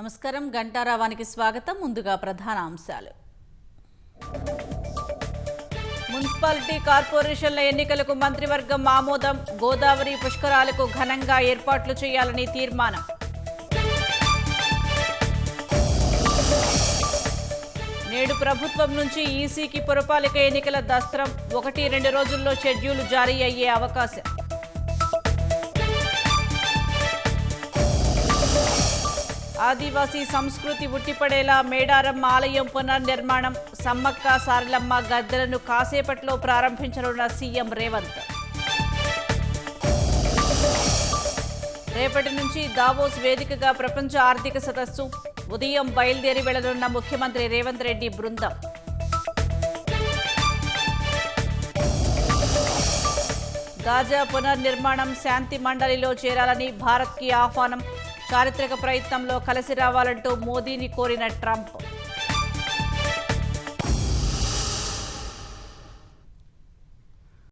నమస్కారం గంటారావానికి స్వాగతం. ముందుగా ప్రధాన అంశాలు. మున్సిపాలిటీ కార్పొరేషన్ల ఎన్నికలకు మంత్రివర్గం ఆమోదం. గోదావరి పుష్కరాలకు ఘనంగా ఏర్పాట్లు చేయాలని తీర్మానం. నేడు ప్రభుత్వం నుంచి ఈసీకి పురపాలిక ఎన్నికల దస్త్రం. 1-2 రోజుల్లో షెడ్యూల్ జారీ అయ్యే అవకాశం. ఆదివాసీ సంస్కృతి ఉట్టిపడేలా మేడారం ఆలయం పునర్నిర్మాణం. సమ్మక్క సారలమ్మ గద్దెలను కాసేపట్లో ప్రారంభించనున్న సీఎం రేవంత్. రేపటి నుంచి దావోస్ వేదికగా ప్రపంచ ఆర్థిక సదస్సు. ఉదయం బయలుదేరి వెళ్లనున్న ముఖ్యమంత్రి రేవంత్ రెడ్డి బృందం. గాజా పునర్నిర్మాణం శాంతి మండలిలో చేరాలని భారత్కి ఆహ్వానం. చారిత్రక ప్రయత్నంలో కలిసి రావాలంటూ మోదీని కోరిన ట్రంప్.